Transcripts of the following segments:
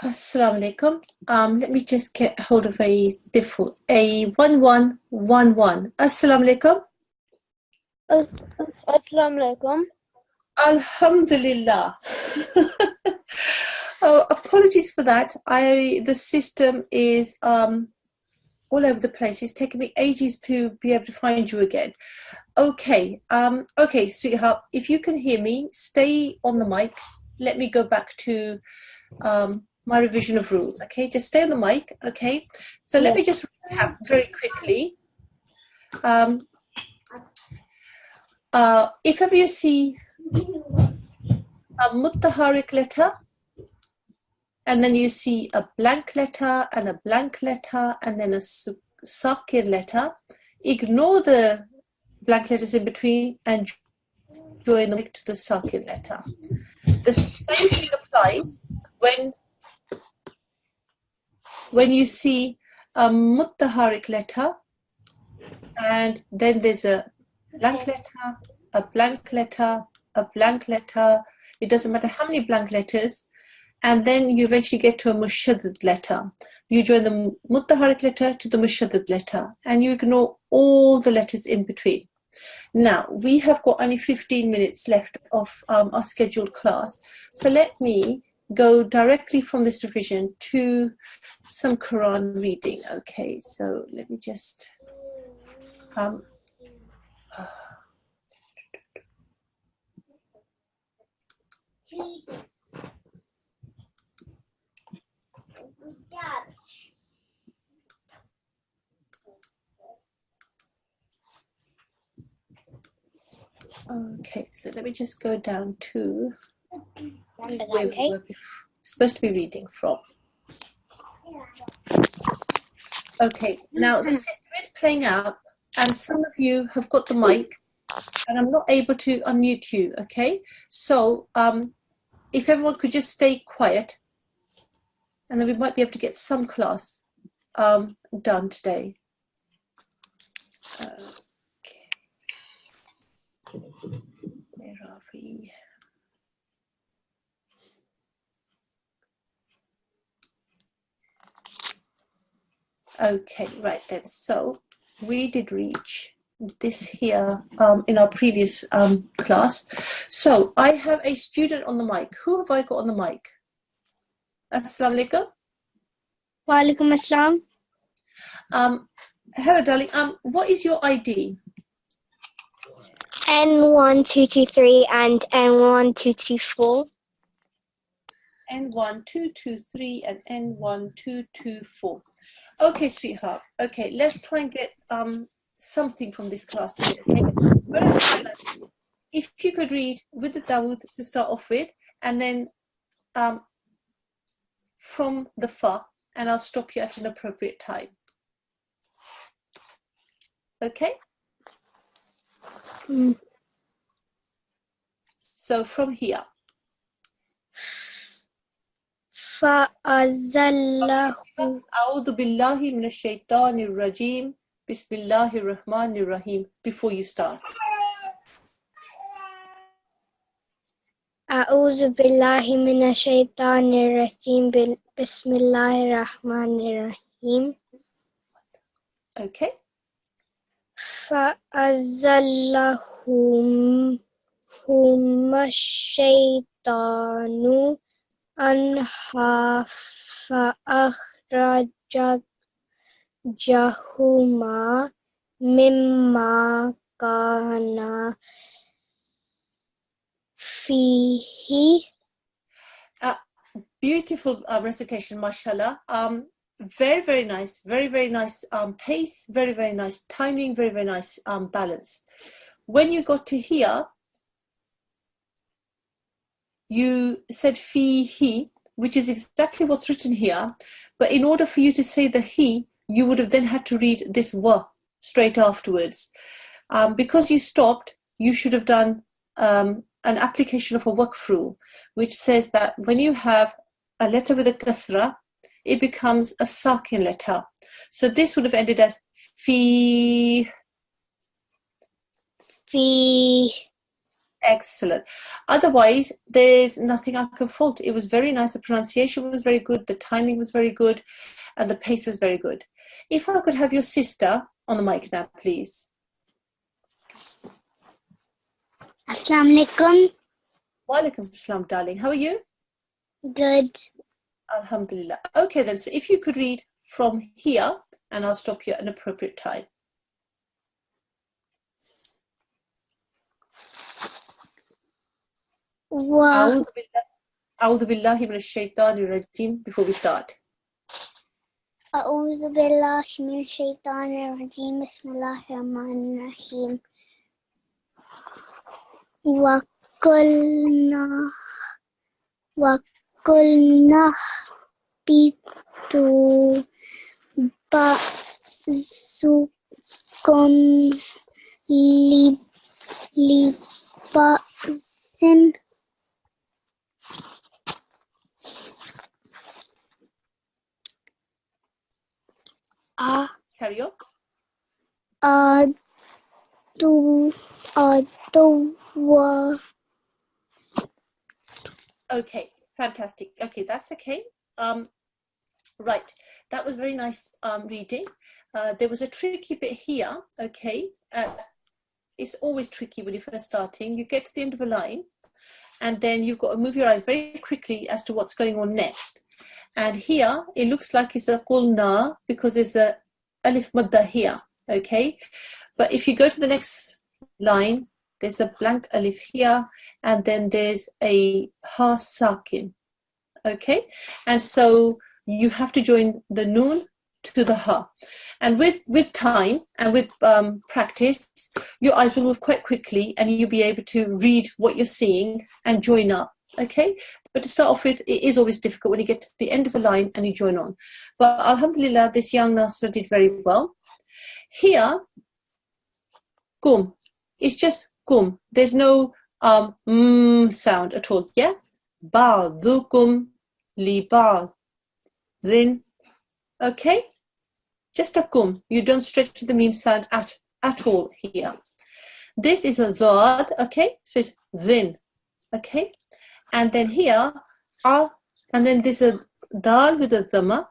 Assalamu alaikum. Let me just get hold of a default. A1111. Assalamu alaikum. Assalamu alaikum. Alhamdulillah. Oh, apologies for that. The system is all over the place. It's taken me ages to be able to find you again. Okay. Okay, sweetheart. If you can hear me, stay on the mic. Let me go back to my revision of rules. Okay, just stay on the mic. Okay, so let me just recap very quickly. If ever you see a mutaharik letter, and then you see a blank letter and a blank letter and then a sakin letter, ignore the blank letters in between and join them to the sakin letter. The same thing applies when you see a mutaharik letter and then there's a blank letter, a blank letter, a blank letter. It doesn't matter how many blank letters. And then you eventually get to a mushaddad letter. You join the mutaharik letter to the mushaddad letter and you ignore all the letters in between. Now, we have got only 15 minutes left of our scheduled class. So let me go directly from this revision to some Quran reading. Okay, so let me just... Okay, so let me just go down to where we were supposed to be reading from. Okay, now the system is playing out and some of you have got the mic and I'm not able to unmute you, okay? So if everyone could just stay quiet and then we might be able to get some class done today. Where are we? Okay, right then. So we did reach this here in our previous class. So I have a student on the mic. Who have I got on the mic? Assalamu alaikum. Wa alaikum assalam. Hello, darling. What is your ID? N1223 and N1224. N1223 and N1224. Okay, sweetheart. Okay, let's try and get something from this class today. Okay? If you could read with the Dawood to start off with, and then from the Fa, and I'll stop you at an appropriate time. Okay? So from here. فَأَزَلَّهُ أعوذ بالله من الشيطان الرجيم بسم الله الرحمن الرحيم. Before you start. أعوذ بالله من الشيطان الرجيم بسم الله الرحمن الرحيم. Okay. فَأَزَلَّهُمَا الشَّيْطَانُ عنها فأخرجهما مما كانا فيه. Beautiful recitation, mashallah. Very, very nice. Very, very nice pace. Very, very nice timing. Very, very nice balance. When you got to here, you said fihi, which is exactly what's written here. But in order for you to say the he, you would have then had to read this wa straight afterwards. Because you stopped, you should have done an application of a waqf rule, which says that when you have a letter with a kasra, it becomes a sakin letter. So this would have ended as fi. Excellent. Otherwise, there's nothing I can fault. It was very nice. The pronunciation was very good. The timing was very good. And the pace was very good. If I could have your sister on the mic now, please. Assalamu alaikum. Walaikum salam, darling. How are you? Good. Alhamdulillah. Okay, then. So if you could read from here, and I'll stop you at an appropriate time. A'udhu billahi minash shaitanir rajim before we start. أعوذ بالله من الشيطان الرجيم بسم الله الرحمن الرحيم وقلنا اهبطوا بعضكم لبعض Carry on. Okay, fantastic. Okay, that's okay. Right, that was very nice reading. There was a tricky bit here. Okay, it's always tricky when you're first starting. You get to the end of a line, and then you've got to move your eyes very quickly as to what's going on next. And here, it looks like it's a qulna because there's a alif madda here, okay? But if you go to the next line, there's a blank alif here, and then there's a ha sakin, okay? And so you have to join the noon to the ha. And with time and with practice, your eyes will move quite quickly and you'll be able to read what you're seeing and join up, okay? But to start off with, it is always difficult when you get to the end of a line and you join on. But alhamdulillah, this young Nasirat did very well. Here, kum, it's just kum. There's no sound at all, yeah? Ba'dukum li ba'din, okay? Just a kum. You don't stretch the meme sound at all here. This is a dhad, okay? So it's dhin, okay? And then here, and then there's a dal with a dhamma,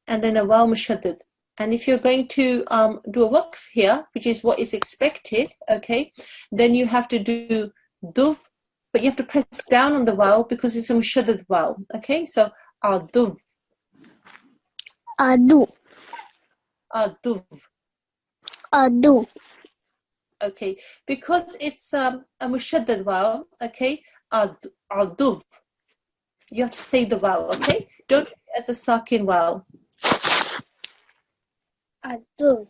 and then a waw mushaddad. And if you're going to do a waqf here, which is what is expected, okay, then you have to do duv, but you have to press down on the waw because it's a mushaddad waw, okay? So aduv. Adu. Okay, because it's a mushaddad waw, okay, aduv. You have to say the waw, okay? Don't say it as a sakin waw. Adu.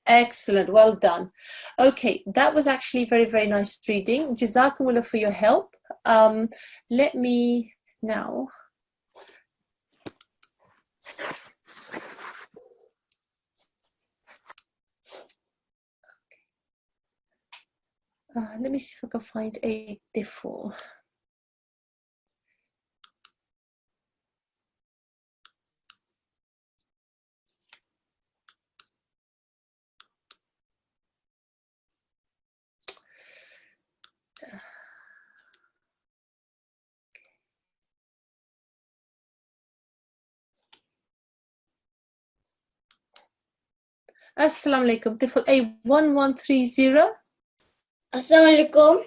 Excellent, well done. Okay, that was actually very, very nice reading. Jazakumullah for your help. Let me now. Let me see if I can find a default. Assalamu alaikum. Default A1130. Assalamu alaikum.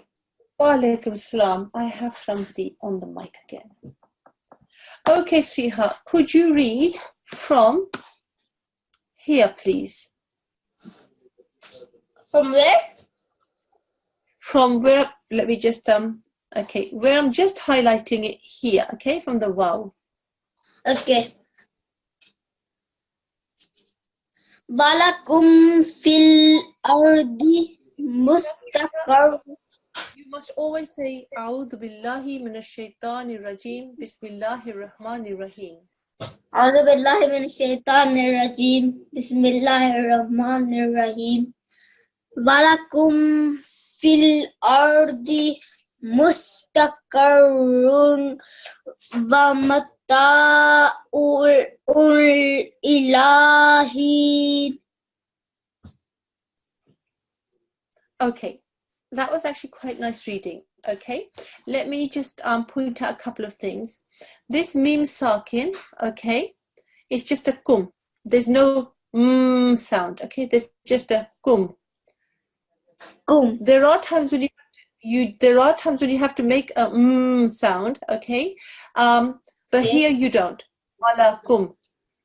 Wa alaikum salam. I have somebody on the mic again. Okay, sweetheart, could you read from here, please? From where? From where, let me just, okay, where I'm just highlighting it here, okay, from the waw. Okay. Walakum fil ardi mustaqar. You must always say, A'udhu billahi minash shaitanir rajim, Bismillahir rahmanir rahim. A'udhu billahi minash shaitanir rajim. Bismillahir rahmanir rahim. Walakum fil ardi mustaqarrun wa mata'ul ilahi. Okay, that was actually quite nice reading. Okay, let me just point out a couple of things. This mim sakin, okay, it's just a kum. There's no sound. Okay, there's just a kum. There are times when you have to make a sound. Okay, but here you don't. Wala kum,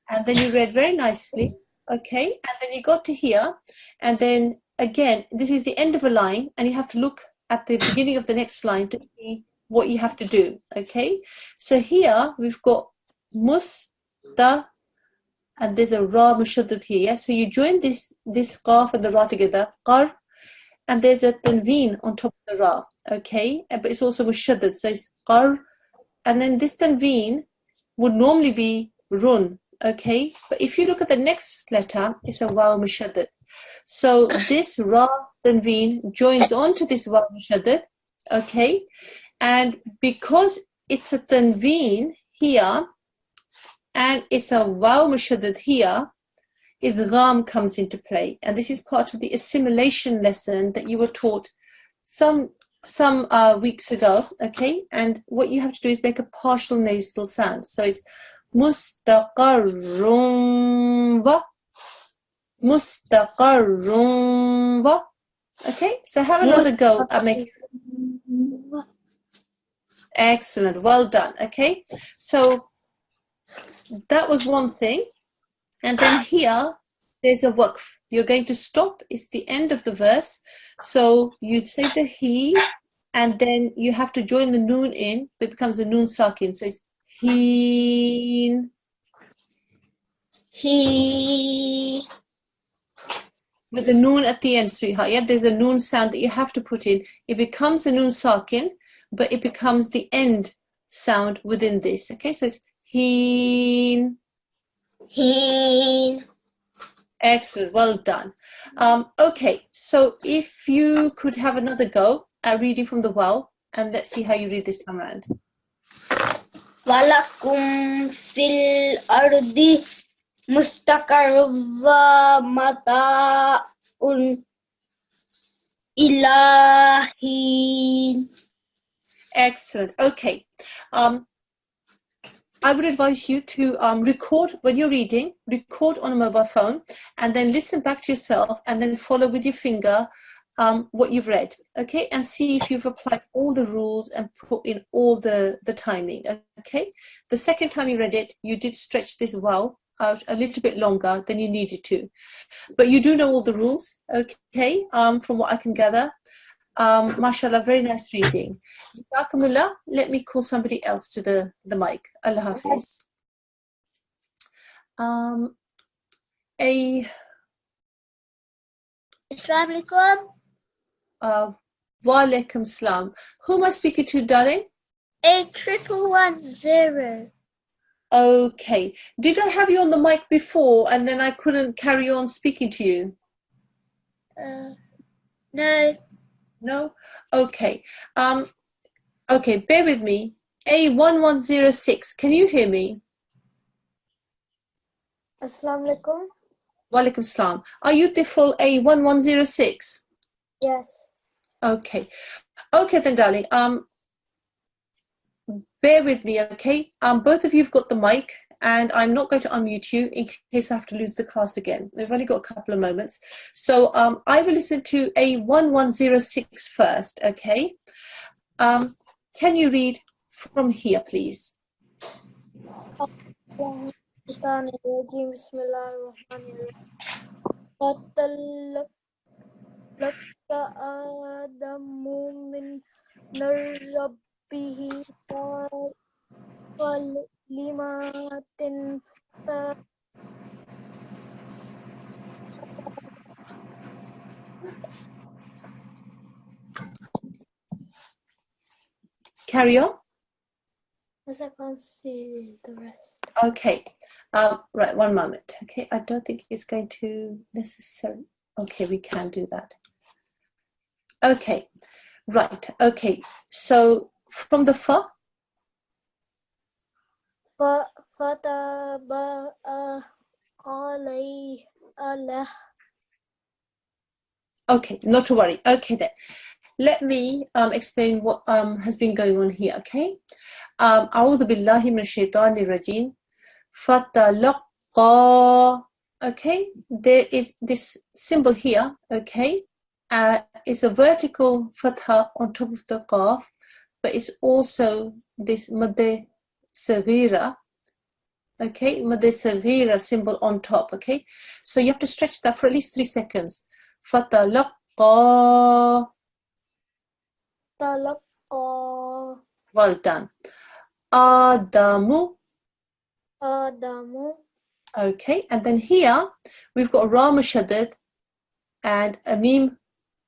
and then you read very nicely. Okay, and then you got to here, and then again, this is the end of a line, and you have to look at the beginning of the next line to see what you have to do. Okay, so here we've got musta, and there's a ra mushaddad here. Yeah? So you join this qaf and the ra together, qar, and there's a tanveen on top of the ra. Okay, but it's also mushaddad, so it's qar, and then this tanveen would normally be run. Okay, but if you look at the next letter, it's a waw mushaddad. So this ra tanveen joins onto this waw mushaddad. Okay, and because it's a tanveen here and it's a waw mushaddad here, idgham comes into play, and this is part of the assimilation lesson that you were taught some weeks ago. Okay, and what you have to do is make a partial nasal sound. So it's mustaqarrun wa, mustaqarrun wa. Okay, so have another go at making. Excellent, well done. Okay, so that was one thing, and then here there's a waqf. You're going to stop. It's the end of the verse, so you say the he, and then you have to join the noon in. It becomes a noon sakin. So it's heen. He. With the noon at the end, sweetheart. Yeah, there's a noon sound that you have to put in. It becomes a noon sakin, but it becomes the end sound within this. Okay, so it's heen. He. Excellent, well done. Okay, so if you could have another go at reading from the wow, and let's see how you read this time around. Walakum fil ardi mustaqarrun wa mata'un ilahin. Excellent. Okay. I would advise you to record when you're reading, record on a mobile phone, and then listen back to yourself, and then follow with your finger what you've read, okay? And see if you've applied all the rules and put in all the timing, okay? The second time you read it, you did stretch this wow out a little bit longer than you needed to. But you do know all the rules, okay, from what I can gather. Mashallah, very nice reading. Jazakumullah. Let me call somebody else to the mic. Allah Hafiz. Assalamu alaikum. Wa alaikum salam. Who am I speaking to, darling? 81110. Okay. Did I have you on the mic before and then I couldn't carry on speaking to you? No. No? Okay. Okay, bear with me. A1106. Can you hear me? Assalamu alaikum. Wa alaikum salam. Are you the full A1106? Yes. Okay. Okay then, darling. Bear with me, okay? Both of you have got the mic, and I'm not going to unmute you in case I have to lose the class again. We've only got a couple of moments. So I will listen to A1106 first, okay? Can you read from here, please? Carry on. Because I can't see the rest. Okay. Right, one moment. Okay, I don't think it's going to necessarily... Okay, we can do that. Okay, right. Okay, so from the fa. Fataba alayh Allah. Okay, not to worry. Okay then. let me explain what has been going on here, okay? أعوذ بالله من الشيطان الرجيم فتلقى. Okay, there is this symbol here, okay? It's a vertical fatha on top of the qaf, but it's also this madde saghira, okay? Madde saghira symbol on top, okay? So you have to stretch that for at least 3 seconds. Fatalaqqa. تلقى Well done. Adamu. آدم Okay, and then here we've got a ra mushaddad and a mim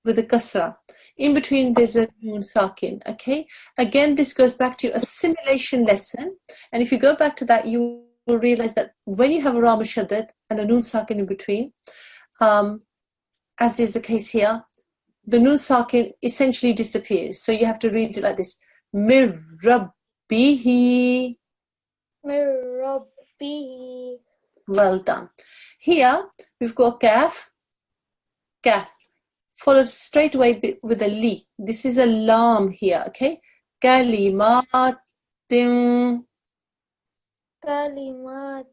with a kasra. In between there's a noon sakin, okay? Again, this goes back to a simulation lesson, and if you go back to that, you will realize that when you have a ra mushaddad and a noon sakin in between, as is the case here, the noon sakin essentially disappears. So you have to read it like this. Mir rabbihi. من ربه. Well done. Here we've got kaf, kaf, followed straight away with a li. This is a lam here, okay? Kalimatin, كلمات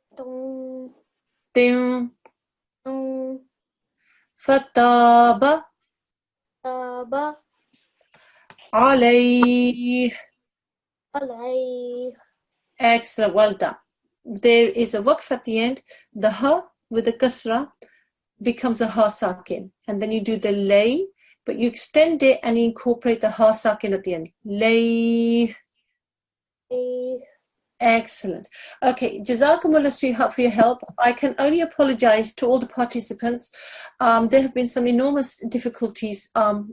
tim, fataba, تاب alayh. عليه. Excellent, well done. There is a waqf at the end. The ha with the kasra becomes a ha sakin, and then you do the lay, but you extend it and you incorporate the ha sakin at the end. Lay. Excellent. Okay, Jazakumullah sweetheart for your help. I can only apologize to all the participants. There have been some enormous difficulties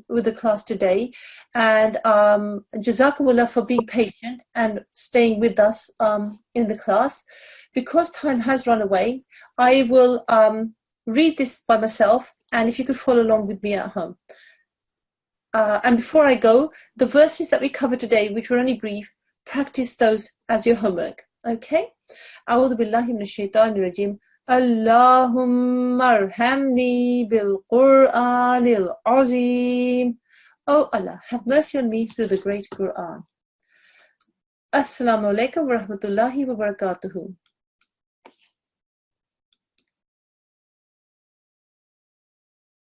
with the class today, and Jazakumullah for being patient and staying with us in the class. Because time has run away, I will read this by myself, and if you could follow along with me at home. And before I go, the verses that we covered today, which were only brief, practice those as your homework, okay? أعوذ بالله من الشيطان الرجيم اللهم ارحمني بالقرآن العظيم. Oh Allah, have mercy on me through the great Quran. Assalamu alaikum wa rahmatullahi wa barakatuhu.